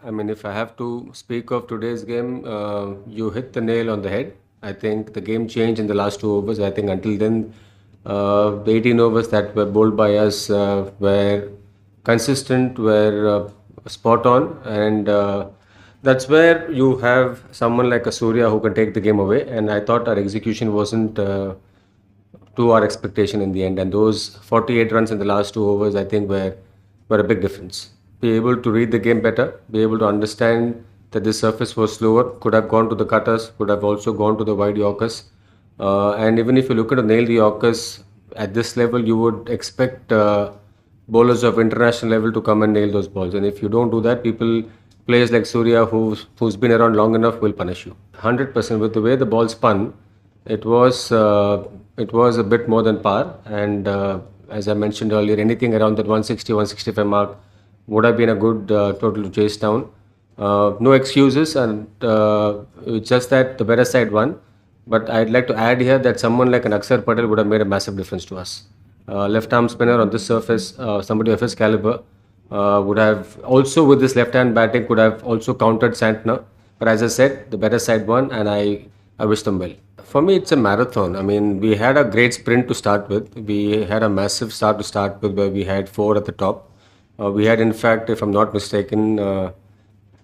I mean, if I have to speak of today's game, you hit the nail on the head. I think the game changed in the last 2 overs. I think until then, the 18 overs that were bowled by us were consistent, were spot on, and that's where you have someone like a Surya who can take the game away. And I thought our execution wasn't to our expectation in the end. And those 48 runs in the last 2 overs, I think, were a big difference. Be able to read the game better, be able to understand that this surface was slower, could have gone to the cutters, could have also gone to the wide Yorkers. And even if you look at the nail the Yorkers at this level, you would expect bowlers of international level to come and nail those balls. And if you don't do that, players like Surya, who's been around long enough, will punish you. 100% with the way the ball spun, it was uh, it was a bit more than par, and as I mentioned earlier, anything around that 160, 165 mark would have been a good total to chase down. No excuses, and it's just that the better side won. But I'd like to add here that someone like an Akshar Patel would have made a massive difference to us. Left arm spinner on this surface, somebody of his caliber, would have also with this left hand batting could have also countered Santner. But as I said, the better side won, and I wish them well. For me, it's a marathon. I mean, we had a great sprint to start with. We had a massive start to start with, where we had four at the top. We had, in fact, if I'm not mistaken,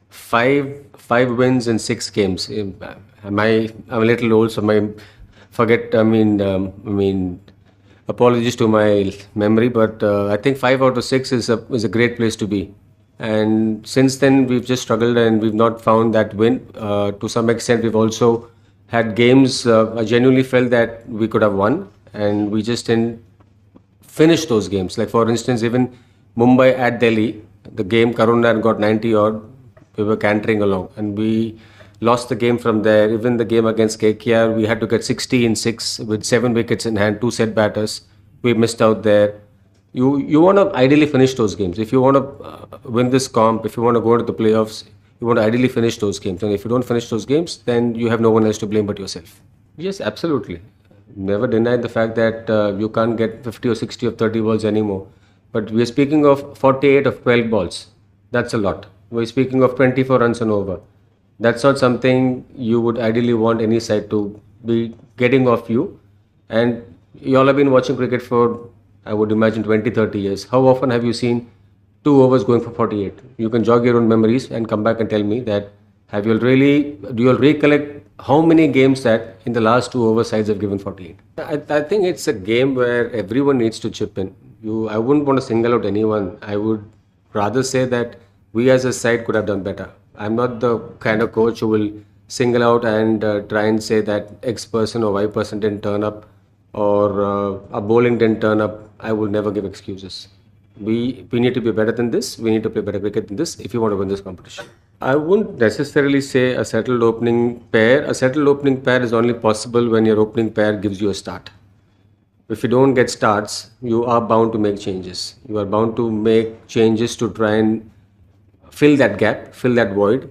five wins in 6 games. I'm a little old, so my forget. I mean, apologies to my memory, but I think 5 out of 6 is a great place to be. And since then, we've just struggled and we've not found that win. To some extent, we've also had games. I genuinely felt that we could have won, and we just didn't finish those games. Like for instance, even Mumbai at Delhi, the game Karuna got 90 odd, we were cantering along, and we lost the game from there. Even the game against KKR, we had to get 60 in 6 with 7 wickets in hand, two set batters. We missed out there. You want to ideally finish those games. If you want to win this comp, if you want to go to the playoffs, you want to ideally finish those games. And if you don't finish those games, then you have no one else to blame but yourself. Yes, absolutely. Never denied the fact that you can't get 50 or 60 or 30 balls anymore. But we are speaking of 48 of 12 balls. That's a lot. We're speaking of 24 runs an over. That's not something you would ideally want any side to be getting off you. And you all have been watching cricket for, I would imagine, 20, 30 years. How often have you seen 2 overs going for 48? You can jog your own memories and come back and tell me that do you all recollect how many games that in the last 2 over sides have given 48? I think it's a game where everyone needs to chip in. I wouldn't want to single out anyone. I would rather say that we as a side could have done better. I'm not the kind of coach who will single out and try and say that X person or Y person didn't turn up, or a bowling didn't turn up. I will never give excuses. We need to be better than this. We need to play better cricket than this if you want to win this competition. I wouldn't necessarily say a settled opening pair. A settled opening pair is only possible when your opening pair gives you a start. If you don't get starts, you are bound to make changes. You are bound to make changes to try and fill that gap, fill that void.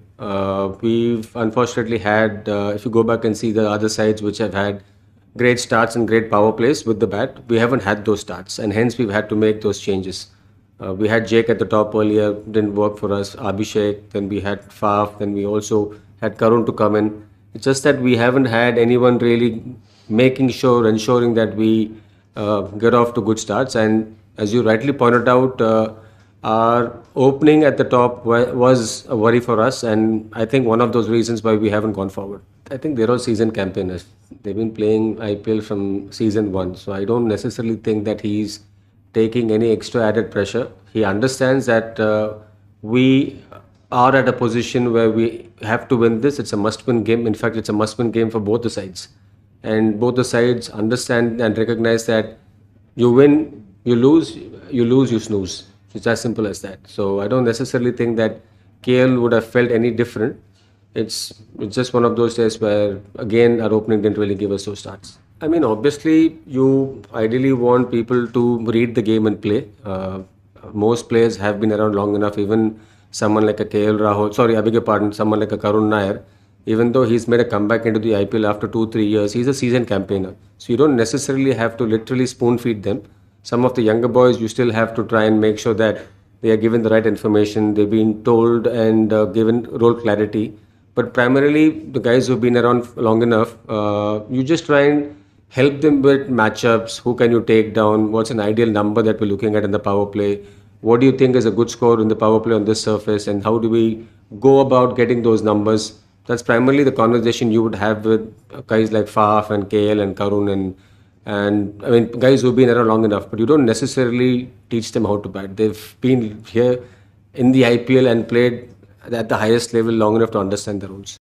We've unfortunately had, if you go back and see the other sides which have had great starts and great power plays with the bat, we haven't had those starts, and hence we've had to make those changes. We had Jake at the top earlier, didn't work for us. Abhishek, then we had Faf, then we also had Karun to come in. It's just that we haven't had anyone really ensuring that we get off to good starts. And as you rightly pointed out, our opening at the top was a worry for us, and I think one of those reasons why we haven't gone forward. I think they're all season campaigners. They've been playing IPL from season one, so I don't necessarily think that he's taking any extra added pressure. He understands that we are at a position where we have to win this. It's a must-win game. In fact, it's a must-win game for both the sides, and both the sides understand and recognize that you win, you lose, you snooze. It's as simple as that. So I don't necessarily think that KL would have felt any different. It's just one of those days where again our opening didn't really give us those starts. I mean, obviously, you ideally want people to read the game and play. Most players have been around long enough. Even someone like a KL Rahul, sorry, I beg your pardon, someone like a Karun Nair, even though he's made a comeback into the IPL after 2, 3 years, he's a seasoned campaigner. So you don't necessarily have to literally spoon feed them. Some of the younger boys, you still have to try and make sure that they are given the right information, they've been told and given role clarity. But primarily, the guys who've been around long enough, you just try and help them with matchups. Who can you take down? What's an ideal number that we're looking at in the power play? What do you think is a good score in the power play on this surface? And how do we go about getting those numbers? That's primarily the conversation you would have with guys like Faf and KL and Karun and I mean guys who've been around long enough. But you don't necessarily teach them how to bat. They've been here in the IPL and played at the highest level long enough to understand the rules.